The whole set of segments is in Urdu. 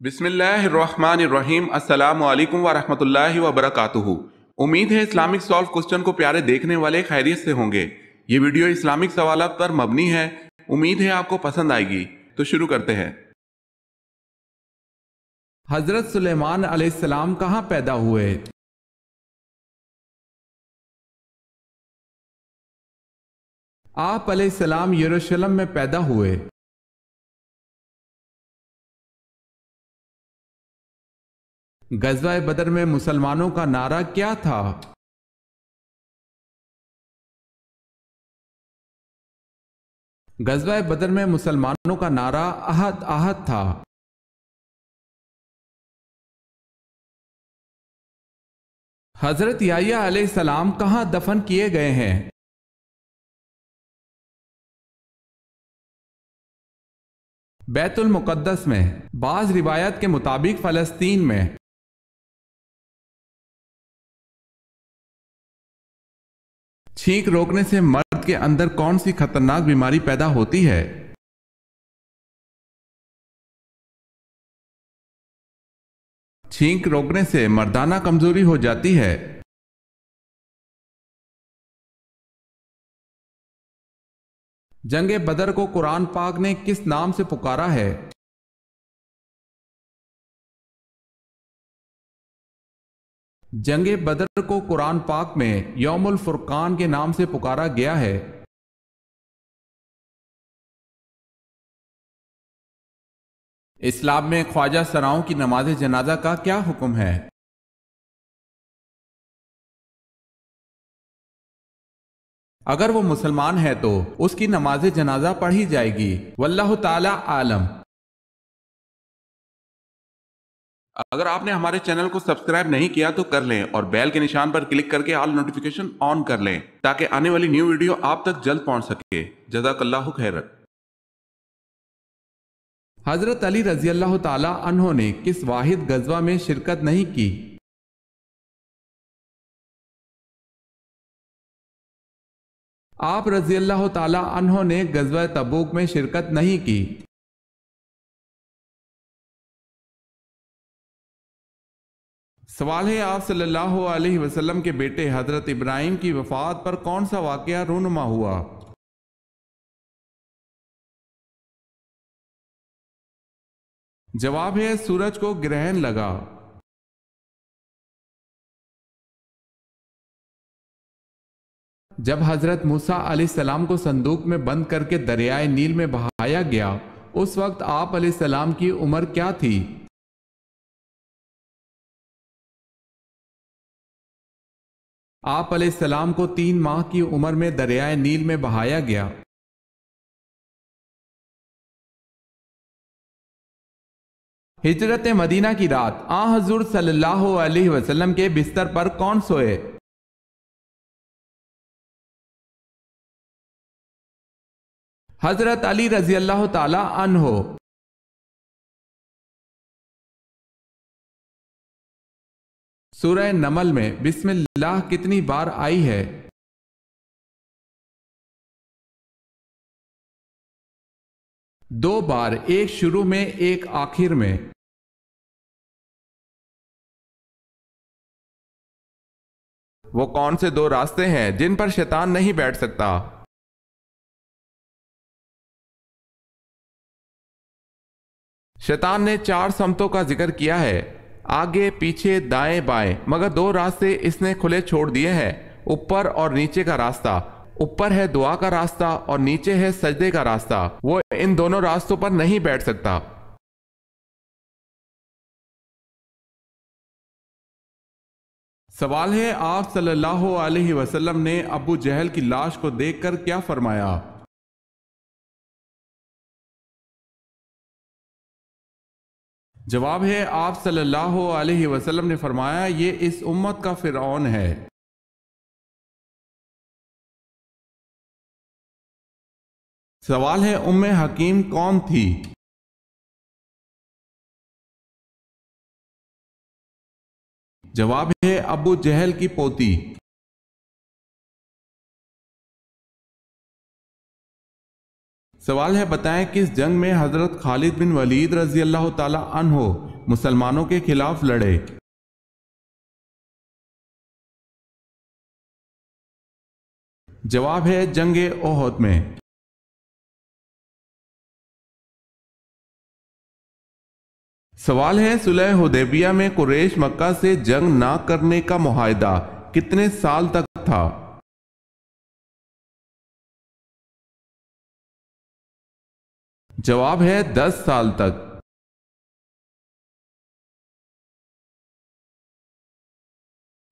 بسم اللہ الرحمن الرحیم۔ السلام علیکم ورحمۃ اللہ وبرکاتہ۔ امید ہے اسلامک سالو کوسچن کو پیارے دیکھنے والے خیریت سے ہوں گے۔ یہ ویڈیو اسلامک سوالات پر مبنی ہے، امید ہے آپ کو پسند آئے گی۔ تو شروع کرتے ہیں۔ حضرت سلیمان علیہ السلام کہاں پیدا ہوئے؟ آپ علیہ السلام یروشلم میں پیدا ہوئے۔ غزوہ بدر میں مسلمانوں کا نعرہ کیا تھا؟ غزوہ بدر میں مسلمانوں کا نعرہ احد احد تھا۔ حضرت یحییٰ علیہ السلام کہاں دفن کیے گئے ہیں؟ بیت المقدس میں، بعض روایت کے مطابق فلسطین میں۔ چھینک روکنے سے مرد کے اندر کون سی خطرناک بیماری پیدا ہوتی ہے؟ چھینک روکنے سے مردانہ کمزوری ہو جاتی ہے۔ جنگ بدر کو قرآن پاک نے کس نام سے پکارا ہے؟ جنگ بدر کو قرآن پاک میں یوم الفرقان کے نام سے پکارا گیا ہے۔ اسلام میں خواجہ سراؤں کی نماز جنازہ کا کیا حکم ہے؟ اگر وہ مسلمان ہے تو اس کی نماز جنازہ پڑھی جائے گی، واللہ تعالی عالم۔ اگر آپ نے ہمارے چینل کو سبسکرائب نہیں کیا تو کر لیں اور بیل کے نشان پر کلک کر کے آل نوٹیفیکیشن آن کر لیں تاکہ آنے والی نیو ویڈیو آپ تک جلد پہنچ سکے۔ جزاک اللہ خیر۔ حضرت علی رضی اللہ تعالی عنہ نے کس واحد غزوہ میں شرکت نہیں کی؟ آپ رضی اللہ تعالی عنہ نے غزوہ تبوک میں شرکت نہیں کی۔ سوال ہے، آپ صلی اللہ علیہ وسلم کے بیٹے حضرت ابراہیم کی وفات پر کون سا واقعہ رونما ہوا؟ جواب ہے، سورج کو گرہن لگا۔ جب حضرت موسیٰ علیہ السلام کو صندوق میں بند کر کے دریائے نیل میں بہایا گیا، اس وقت آپ علیہ السلام کی عمر کیا تھی؟ آپ علیہ السلام کو 3 ماہ کی عمر میں دریائے نیل میں بہایا گیا۔ ہجرت مدینہ کی رات حضور صلی اللہ علیہ وسلم کے بستر پر کون سوئے؟ حضرت علی رضی اللہ تعالی عنہ۔ سورہ نمل میں بسم اللہ کتنی بار آئی ہے؟ 2 بار، ایک شروع میں ایک آخر میں۔ وہ کون سے 2 راستے ہیں جن پر شیطان نہیں بیٹھ سکتا؟ شیطان نے 4 سمتوں کا ذکر کیا ہے، آگے، پیچھے، دائیں بائیں، مگر 2 راستے اس نے کھلے چھوڑ دیے ہیں، اوپر اور نیچے کا راستہ۔ اوپر ہے دعا کا راستہ اور نیچے ہے سجدے کا راستہ۔ وہ ان دونوں راستوں پر نہیں بیٹھ سکتا۔ سوال ہے، آپ صلی اللہ علیہ وسلم نے ابو جہل کی لاش کو دیکھ کر کیا فرمایا؟ جواب ہے، آپ صلی اللہ علیہ وسلم نے فرمایا، یہ اس امت کا فرعون ہے۔ سوال ہے، ام حکیم کون تھی؟ جواب ہے، ابو جہل کی پوتی۔ سوال ہے، بتائیں کس جنگ میں حضرت خالد بن ولید رضی اللہ تعالی عنہ مسلمانوں کے خلاف لڑے؟ جواب ہے جنگ احد میں۔ سوال ہے صلح حدیبیہ میں قریش مکہ سے جنگ نہ کرنے کا معاہدہ کتنے سال تک تھا؟ جواب ہے 10 سال تک۔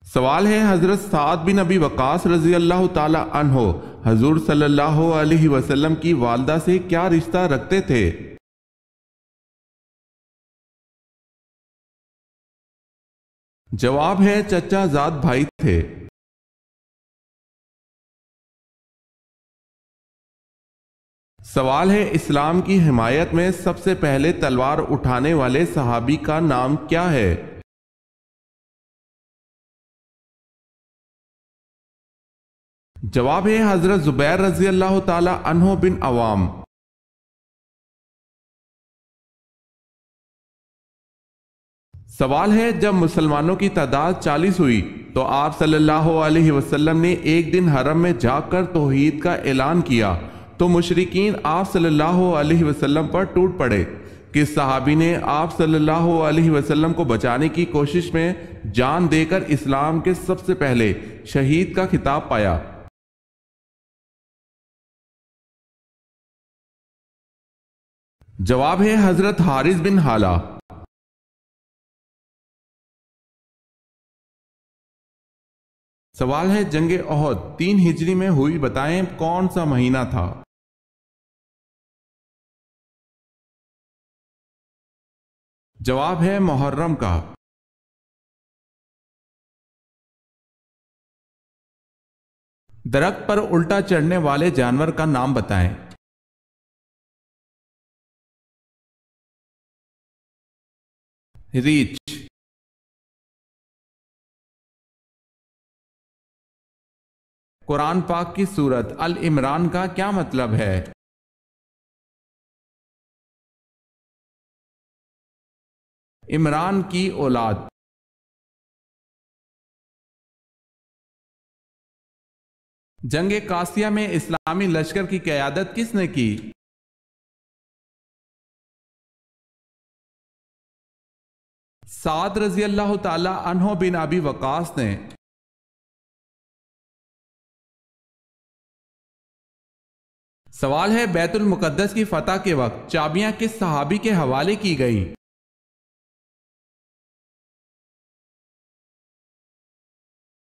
سوال ہے حضرت سعد بن ابی وقاص رضی اللہ تعالی عنہ حضور صلی اللہ علیہ وسلم کی والدہ سے کیا رشتہ رکھتے تھے؟ جواب ہے چچا زاد بھائی تھے۔ سوال ہے اسلام کی حمایت میں سب سے پہلے تلوار اٹھانے والے صحابی کا نام کیا ہے؟ جواب ہے حضرت زبیر رضی اللہ تعالی عنہ بن عوام۔ سوال ہے جب مسلمانوں کی تعداد 40 ہوئی تو آپ صلی اللہ علیہ وسلم نے ایک دن حرم میں جا کر توحید کا اعلان کیا تو مشرکین آپ صلی اللہ علیہ وسلم پر ٹوٹ پڑے۔ کس صحابی نے آپ صلی اللہ علیہ وسلم کو بچانے کی کوشش میں جان دے کر اسلام کے سب سے پہلے شہید کا خطاب پایا؟ جواب ہے حضرت حارث بن حالہ۔ سوال ہے جنگ احد 3 ہجری میں ہوئی، بتائیں کون سا مہینہ تھا؟ جواب ہے محرم کا۔ درخت پر الٹا چڑھنے والے جانور کا نام بتائیں۔ ریچھ۔ قرآن پاک کی سورت ال-عمران کا کیا مطلب ہے؟ عمران کی اولاد۔ جنگ قاسیہ میں اسلامی لشکر کی قیادت کس نے کی؟ سعد رضی اللہ تعالی عنہ بن ابی وقاص نے۔ سوال ہے بیت المقدس کی فتح کے وقت چابیاں کس صحابی کے حوالے کی گئیں؟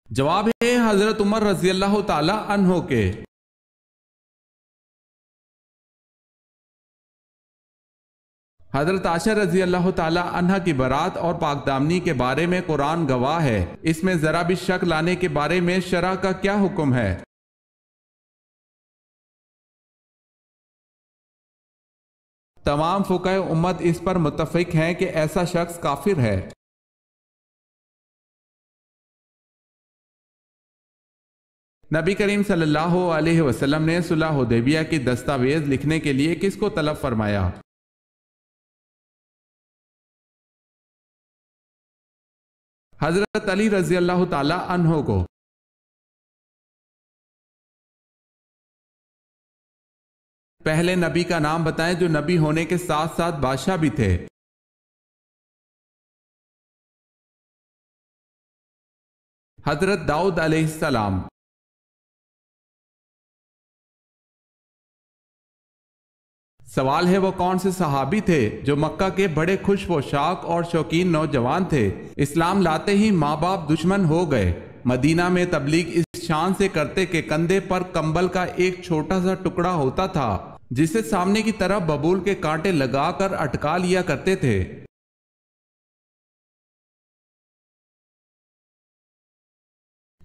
جواب ہے حضرت عمر رضی اللہ تعالی عنہ کے۔ حضرت عائشہ رضی اللہ تعالی عنہ کی برات اور پاک دامنی کے بارے میں قرآن گواہ ہے، اس میں ذرا بھی شک لانے کے بارے میں شرع کا کیا حکم ہے؟ تمام فقہ امت اس پر متفق ہیں کہ ایسا شخص کافر ہے۔ نبی کریم صلی اللہ علیہ وسلم نے صلح حدیبیہ کی دستاویز لکھنے کے لیے کس کو طلب فرمایا؟ حضرت علی رضی اللہ تعالی عنہ کو۔ پہلے نبی کا نام بتائیں جو نبی ہونے کے ساتھ ساتھ بادشاہ بھی تھے۔ حضرت داؤد علیہ السلام۔ سوال ہے وہ کون سے صحابی تھے جو مکہ کے بڑے خوش پوشاک اور شوقین نوجوان تھے، اسلام لاتے ہی ماں باپ دشمن ہو گئے، مدینہ میں تبلیغ اس شان سے کرتے کہ کندھے پر کمبل کا ایک چھوٹا سا ٹکڑا ہوتا تھا جسے سامنے کی طرف ببول کے کانٹے لگا کر اٹکا لیا کرتے تھے؟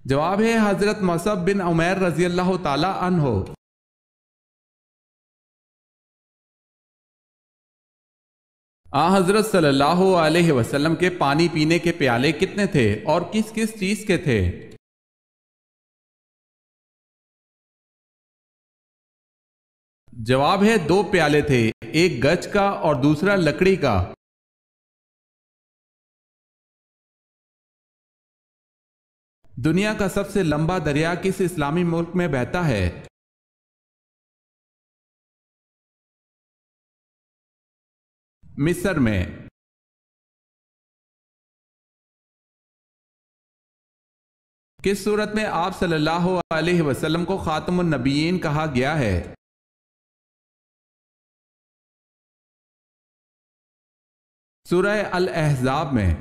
جواب ہے حضرت مصعب بن عمیر رضی اللہ تعالی عنہ۔ حضرت صلی اللہ علیہ وسلم کے پانی پینے کے پیالے کتنے تھے اور کس کس چیز کے تھے؟ جواب ہے 2 پیالے تھے، ایک گچ کا اور دوسرا لکڑی کا۔ دنیا کا سب سے لمبا دریا کس اسلامی ملک میں بہتا ہے؟ مصر میں۔ کس صورت میں آپ صلی اللہ علیہ وسلم کو خاتم النبیین کہا گیا ہے؟ سورہ الاحزاب میں۔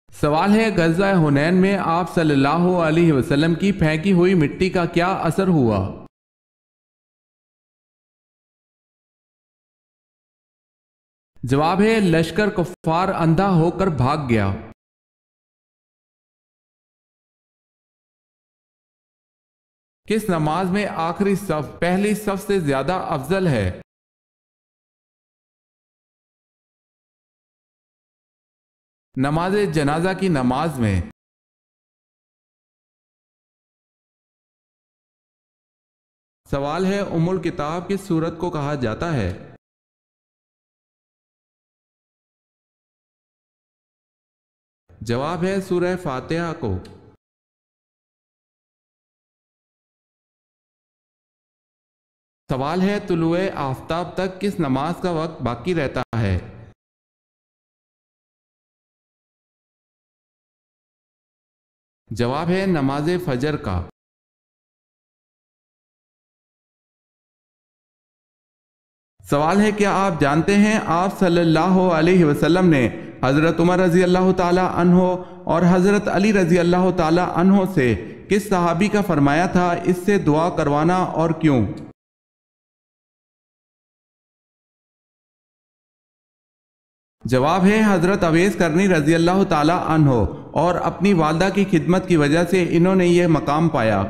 سوال ہے، غزوہ حنین میں آپ صلی اللہ علیہ وسلم کی پھینکی ہوئی مٹی کا کیا اثر ہوا؟ جواب ہے، لشکر کفار اندھا ہو کر بھاگ گیا۔ کس نماز میں آخری صف پہلی صف سے زیادہ افضل ہے؟ نماز جنازہ کی نماز میں۔ سوال ہے، ام الکتاب کس سورت کو کہا جاتا ہے؟ جواب ہے، سورہ فاتحہ کو۔ سوال ہے، طلوع آفتاب تک کس نماز کا وقت باقی رہتا ہے؟ جواب ہے، نماز فجر کا۔ سوال ہے، کیا آپ جانتے ہیں آپ صلی اللہ علیہ وسلم نے حضرت عمر رضی اللہ تعالی عنہ اور حضرت علی رضی اللہ تعالی عنہ سے کس صحابی کا فرمایا تھا اس سے دعا کروانا اور کیوں؟ جواب ہے، حضرت اویس کرنی رضی اللہ تعالی عنہ، اور اپنی والدہ کی خدمت کی وجہ سے انہوں نے یہ مقام پایا۔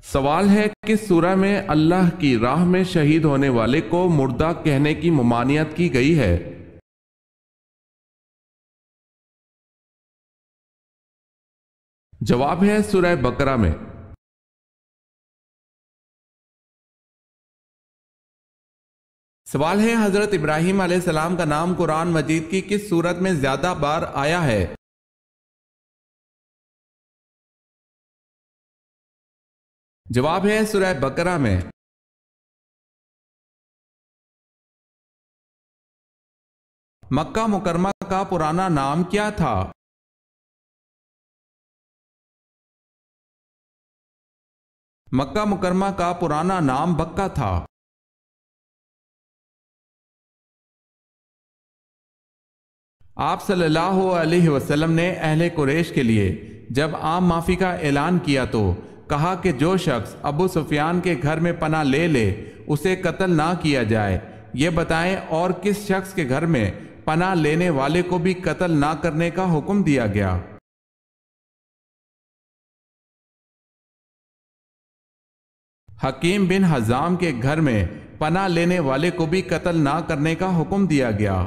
سوال ہے، کس سورہ میں اللہ کی راہ میں شہید ہونے والے کو مردہ کہنے کی ممانعت کی گئی ہے؟ جواب ہے، سورہ بقرہ میں۔ سوال ہے، حضرت ابراہیم علیہ السلام کا نام قرآن مجید کی کس سورت میں زیادہ بار آیا ہے؟ جواب ہے، سورہ بقرہ میں۔ مکہ مکرمہ کا پرانا نام کیا تھا؟ مکہ مکرمہ کا پرانا نام بکہ تھا۔ آپ صلی اللہ علیہ وسلم نے اہل قریش کے لیے جب عام معافی کا اعلان کیا تو کہا کہ جو شخص ابو سفیان کے گھر میں پناہ لے لے اسے قتل نہ کیا جائے۔ یہ بتائیں، اور کس شخص کے گھر میں پناہ لینے والے کو بھی قتل نہ کرنے کا حکم دیا گیا؟ حکیم بن حزام کے گھر میں پناہ لینے والے کو بھی قتل نہ کرنے کا حکم دیا گیا۔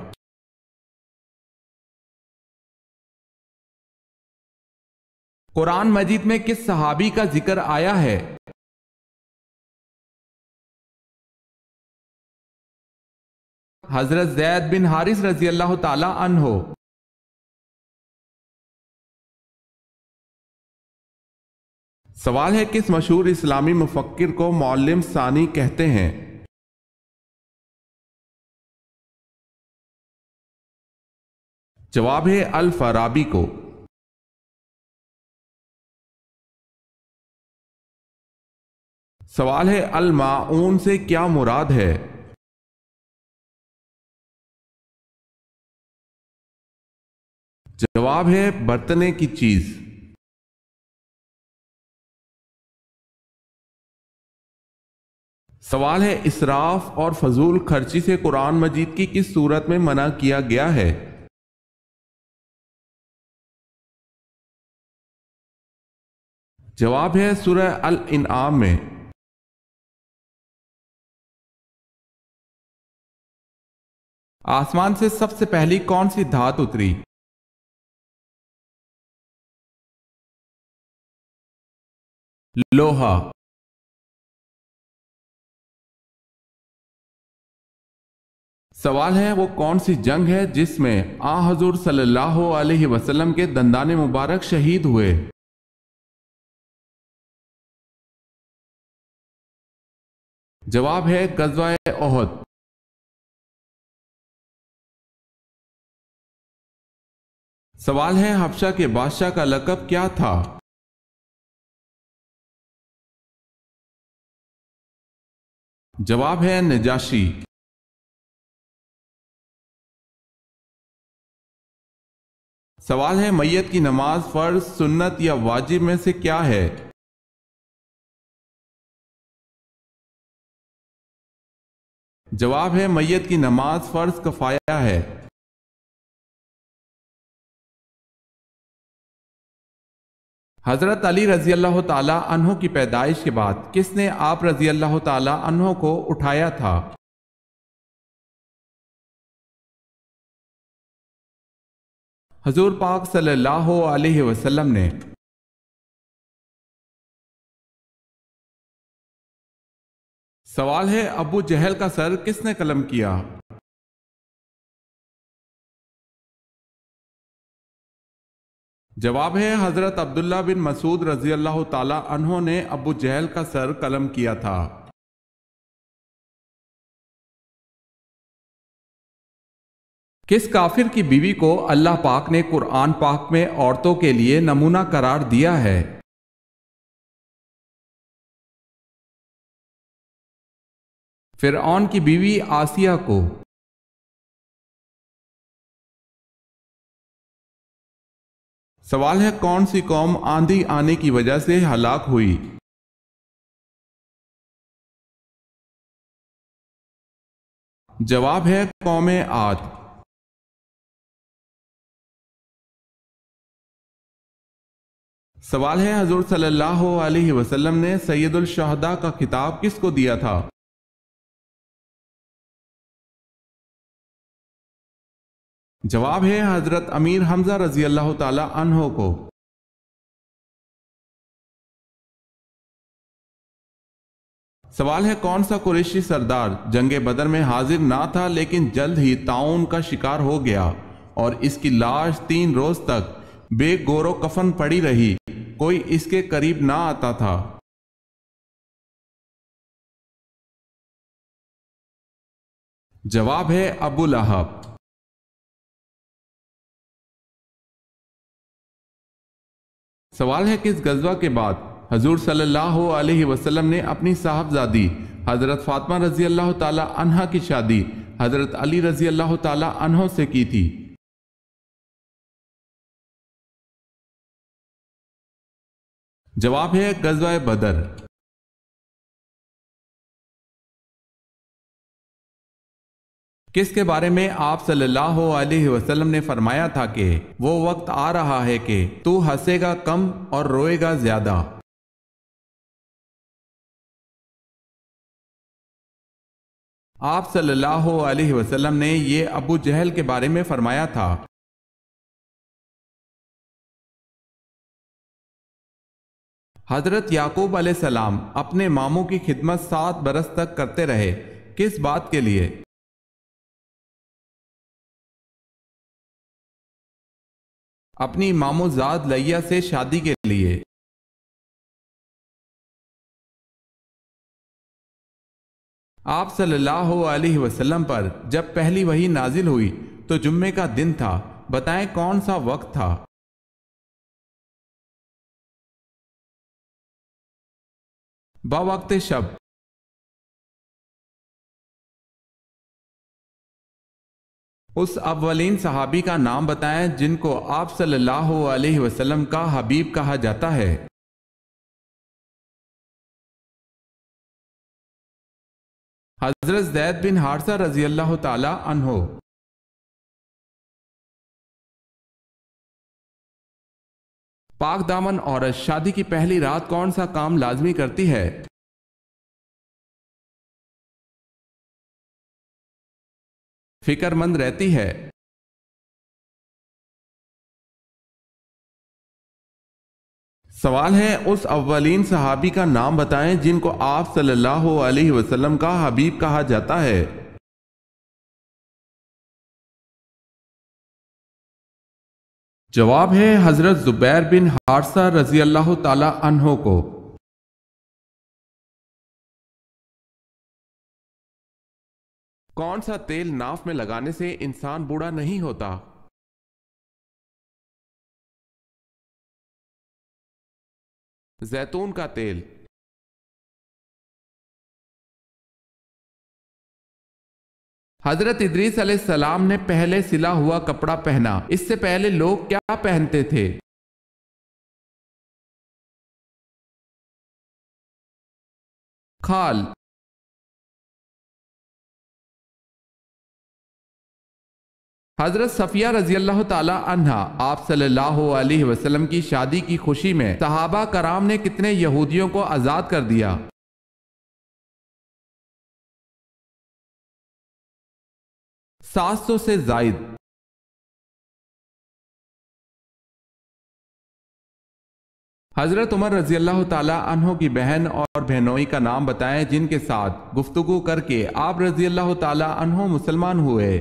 قرآن مجید میں کس صحابی کا ذکر آیا ہے؟ حضرت زید بن حارث رضی اللہ تعالی عنہ۔ سوال ہے، کس مشہور اسلامی مفکر کو معلم ثانی کہتے ہیں؟ جواب ہے، الفارابی کو۔ سوال ہے، الماعون سے کیا مراد ہے؟ جواب ہے، برتنے کی چیز۔ سوال ہے، اسراف اور فضول خرچی سے قرآن مجید کی کس صورت میں منع کیا گیا ہے؟ جواب ہے، سورہ الانعام میں۔ آسمان سے سب سے پہلی کون سی دھات اتری؟ لوہا۔ سوال ہے وہ کون سی جنگ ہے جس میں آ حضور صلی اللہ علیہ وسلم کے دندان مبارک شہید ہوئے؟ جواب ہے غزوہ احد۔ سوال ہے حبشہ کے بادشاہ کا لقب کیا تھا؟ جواب ہے نجاشی۔ سوال ہے میت کی نماز فرض، سنت یا واجب میں سے کیا ہے؟ جواب ہے میت کی نماز فرض کفایہ ہے۔ حضرت علی رضی اللہ تعالی عنہ کی پیدائش کے بعد کس نے آپ رضی اللہ تعالی عنہ کو اٹھایا تھا؟ حضور پاک صلی اللہ علیہ وسلم نے۔ سوال ہے ابو جہل کا سر کس نے قلم کیا؟ جواب ہے حضرت عبداللہ بن مسعود رضی اللہ تعالی عنہ نے ابو جہل کا سر قلم کیا تھا۔ کس کافر کی بیوی کو اللہ پاک نے قرآن پاک میں عورتوں کے لیے نمونہ قرار دیا ہے؟ فرعون کی بیوی آسیہ کو۔ سوال ہے کون سی قوم آندھی آنے کی وجہ سے ہلاک ہوئی؟ جواب ہے قوم عاد۔ سوال ہے حضور صلی اللہ علیہ وسلم نے سید الشہداء کا خطاب کس کو دیا تھا؟ جواب ہے حضرت امیر حمزہ رضی اللہ تعالی عنہ کو۔ سوال ہے کون سا قریشی سردار جنگ بدر میں حاضر نہ تھا لیکن جلد ہی طاعون کا شکار ہو گیا اور اس کی لاش 3 روز تک بے گور و کفن پڑی رہی، کوئی اس کے قریب نہ آتا تھا؟ جواب ہے ابو لہب۔ سوال ہے کس غزوہ کے بعد حضور صلی اللہ علیہ وسلم نے اپنی صاحبزادی حضرت فاطمہ رضی اللہ تعالی عنہ کی شادی حضرت علی رضی اللہ تعالی عنہ سے کی تھی؟ جواب ہے غزوہ بدر۔ کس کے بارے میں آپ صلی اللہ علیہ وسلم نے فرمایا تھا کہ وہ وقت آ رہا ہے کہ تو ہنسے گا کم اور روئے گا زیادہ؟ آپ صلی اللہ علیہ وسلم نے یہ ابو جہل کے بارے میں فرمایا تھا۔ حضرت یعقوب علیہ السلام اپنے ماموں کی خدمت 7 برس تک کرتے رہے، کس بات کے لیے؟ اپنی مامو زاد لیا سے شادی کے لیے۔ آپ صلی اللہ علیہ وسلم پر جب پہلی وحی نازل ہوئی تو جمعے کا دن تھا، بتائیں کون سا وقت تھا؟ بوقت شب۔ اس اولین صحابی کا نام بتائیں جن کو آپ صلی اللہ علیہ وسلم کا حبیب کہا جاتا ہے۔ حضرت زید بن حارثہ رضی اللہ تعالی عنہ۔ پاک دامن عورت شادی کی پہلی رات کون سا کام لازمی کرتی ہے؟ فکر مند رہتی ہے۔ سوال ہے اس اولین صحابی کا نام بتائیں جن کو آپ صلی اللہ علیہ وسلم کا حبیب کہا جاتا ہے۔ جواب ہے حضرت زبیر بن حارثہ رضی اللہ تعالی عنہ کو۔ کون سا تیل ناف میں لگانے سے انسان بوڑھا نہیں ہوتا؟ زیتون کا تیل۔ حضرت ادریس علیہ السلام نے پہلے سلا ہوا کپڑا پہنا، اس سے پہلے لوگ کیا پہنتے تھے؟ کھال۔ حضرت صفیہ رضی اللہ تعالی عنہا آپ صلی اللہ علیہ وسلم کی شادی کی خوشی میں صحابہ کرام نے کتنے یہودیوں کو آزاد کر دیا؟ 700 سے زائد۔ حضرت عمر رضی اللہ تعالی عنہ کی بہن اور بہنوئی کا نام بتائیں جن کے ساتھ گفتگو کر کے آپ رضی اللہ تعالی عنہ مسلمان ہوئے۔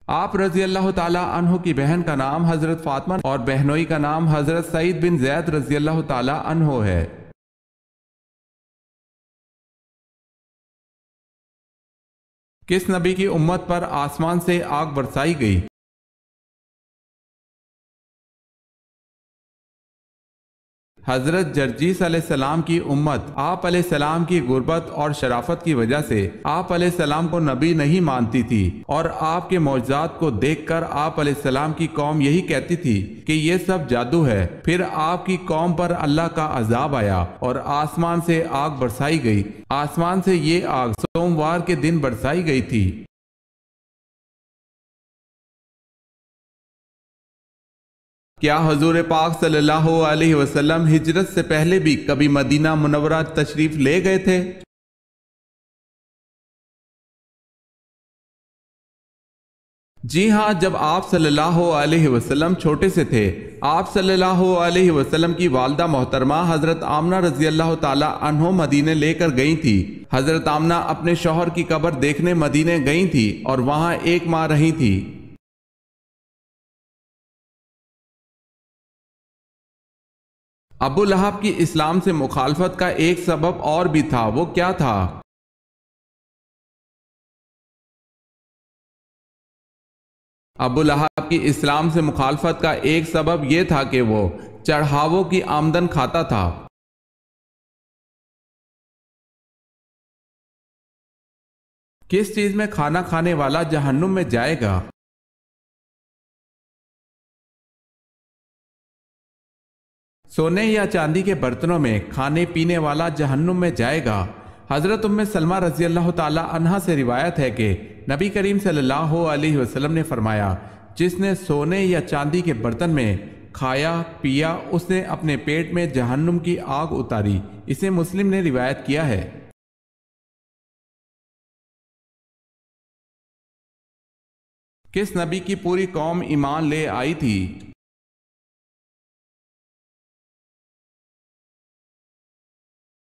آپ رضی اللہ تعالی عنہ کی بہن کا نام حضرت فاطمہ اور بہنوئی کا نام حضرت سعید بن زید رضی اللہ تعالی عنہ ہے۔ کس نبی کی امت پر آسمان سے آگ برسائی گئی؟ حضرت جرجیس علیہ السلام کی امت آپ علیہ السلام کی غربت اور شرافت کی وجہ سے آپ علیہ السلام کو نبی نہیں مانتی تھی، اور آپ کے معجزات کو دیکھ کر آپ علیہ السلام کی قوم یہی کہتی تھی کہ یہ سب جادو ہے۔ پھر آپ کی قوم پر اللہ کا عذاب آیا اور آسمان سے آگ برسائی گئی۔ آسمان سے یہ آگ سوموار کے دن برسائی گئی تھی۔ کیا حضور پاک صلی اللہ علیہ وسلم ہجرت سے پہلے بھی کبھی مدینہ منورہ تشریف لے گئے تھے؟ جی ہاں، جب آپ صلی اللہ علیہ وسلم چھوٹے سے تھے، آپ صلی اللہ علیہ وسلم کی والدہ محترمہ حضرت آمنہ رضی اللہ تعالی عنہ مدینے لے کر گئی تھی۔ حضرت آمنہ اپنے شوہر کی قبر دیکھنے مدینے گئی تھی اور وہاں 1 ماہ رہی تھی۔ ابو لہب کی اسلام سے مخالفت کا ایک سبب اور بھی تھا، وہ کیا تھا؟ ابو لہب کی اسلام سے مخالفت کا ایک سبب یہ تھا کہ وہ چڑھاووں کی آمدن کھاتا تھا۔ کس چیز میں کھانا کھانے والا جہنم میں جائے گا؟ سونے یا چاندی کے برتنوں میں کھانے پینے والا جہنم میں جائے گا۔ حضرت ام سلمہ رضی اللہ تعالی عنہا سے روایت ہے کہ نبی کریم صلی اللہ علیہ وسلم نے فرمایا، جس نے سونے یا چاندی کے برتن میں کھایا پیا اس نے اپنے پیٹ میں جہنم کی آگ اتاری۔ اسے مسلم نے روایت کیا ہے۔ کس نبی کی پوری قوم ایمان لے آئی تھی؟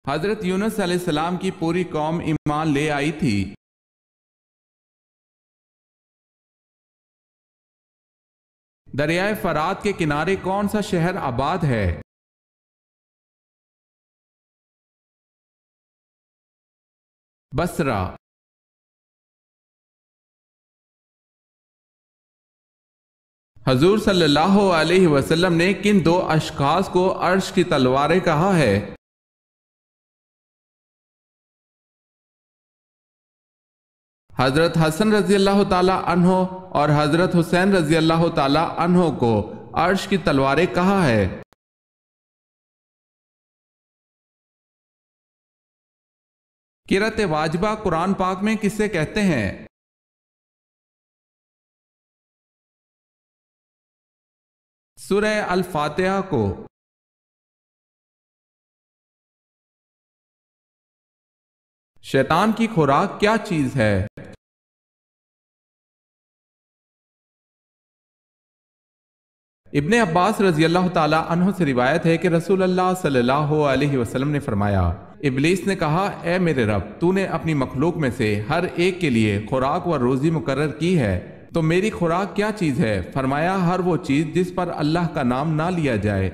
حضرت یونس علیہ السلام کی پوری قوم ایمان لے آئی تھی۔ دریائے فرات کے کنارے کون سا شہر آباد ہے؟ بصرہ۔ حضور صلی اللہ علیہ وسلم نے کن 2 اشخاص کو عرش کی تلواریں کہا ہے؟ حضرت حسن رضی اللہ تعالی عنہ اور حضرت حسین رضی اللہ تعالی عنہ کو عرش کی تلواریں کہا ہے؟ قرأت واجبہ قرآن پاک میں کسے کہتے ہیں؟ سورہ الفاتحہ کو۔ شیطان کی خوراک کیا چیز ہے؟ ابن عباس رضی اللہ تعالی عنہ سے روایت ہے کہ رسول اللہ صلی اللہ علیہ وسلم نے فرمایا، ابلیس نے کہا اے میرے رب، تو نے اپنی مخلوق میں سے ہر ایک کے لیے خوراک و روزی مقرر کی ہے، تو میری خوراک کیا چیز ہے؟ فرمایا ہر وہ چیز جس پر اللہ کا نام نہ لیا جائے۔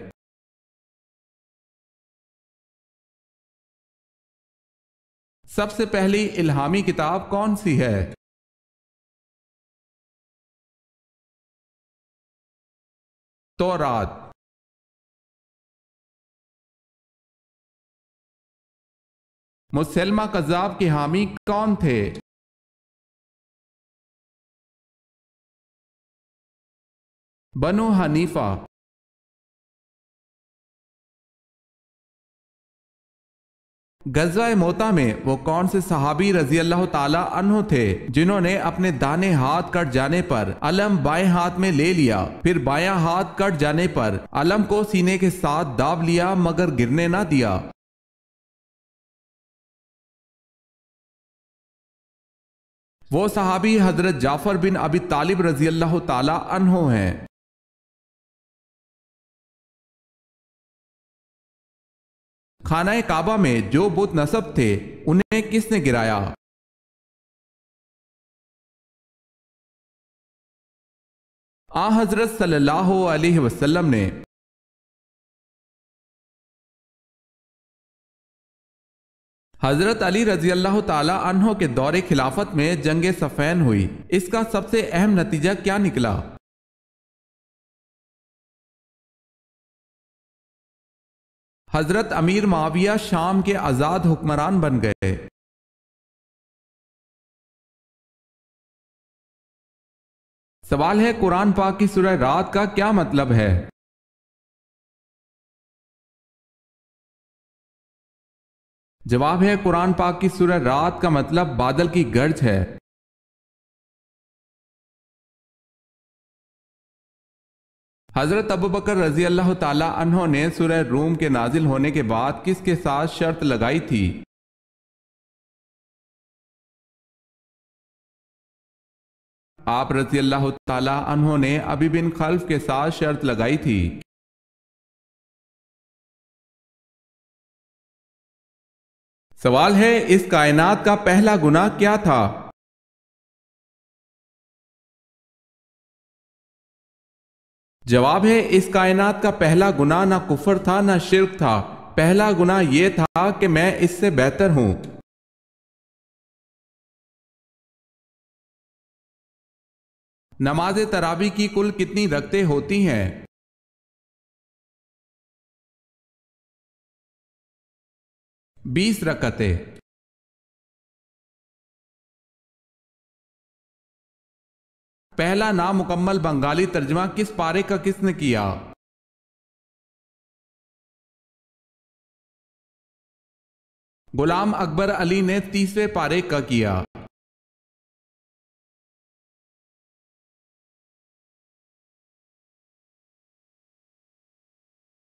سب سے پہلی الہامی کتاب کون سی ہے؟ تورات۔ مسلمہ کذاب کے حامی کون تھے؟ بنو حنیفہ۔ غزوہ موتا میں وہ کون سے صحابی رضی اللہ تعالی عنہ تھے جنہوں نے اپنے دانے ہاتھ کٹ جانے پر علم بائیں ہاتھ میں لے لیا، پھر بایاں ہاتھ کٹ جانے پر علم کو سینے کے ساتھ داب لیا مگر گرنے نہ دیا؟ وہ صحابی حضرت جعفر بن ابی طالب رضی اللہ تعالی عنہ ہیں۔ خانہ کعبہ میں جو بت نصب تھے انہیں کس نے گرایا؟ آن حضرت صلی اللہ علیہ وسلم نے۔ حضرت علی رضی اللہ تعالی عنہ کے دور خلافت میں جنگ صفین ہوئی، اس کا سب سے اہم نتیجہ کیا نکلا؟ حضرت امیر معاویہ شام کے آزاد حکمران بن گئے۔ سوال ہے قرآن پاک کی سورہ رات کا کیا مطلب ہے؟ جواب ہے قرآن پاک کی سورہ رات کا مطلب بادل کی گرج ہے۔ حضرت ابوبکر رضی اللہ تعالی عنہ نے سورہ روم کے نازل ہونے کے بعد کس کے ساتھ شرط لگائی تھی؟ آپ رضی اللہ تعالی عنہ نے ابی بن خلف کے ساتھ شرط لگائی تھی۔ سوال ہے اس کائنات کا پہلا گناہ کیا تھا؟ جواب ہے اس کائنات کا پہلا گناہ نہ کفر تھا نہ شرک تھا، پہلا گناہ یہ تھا کہ میں اس سے بہتر ہوں۔ نماز تراویح کی کل کتنی رکعتیں ہوتی ہیں؟ 20 رکعتیں۔ پہلا نامکمل بنگالی ترجمہ کس پارے کا کس نے کیا؟ غلام اکبر علی نے 30ویں پارے کا کیا۔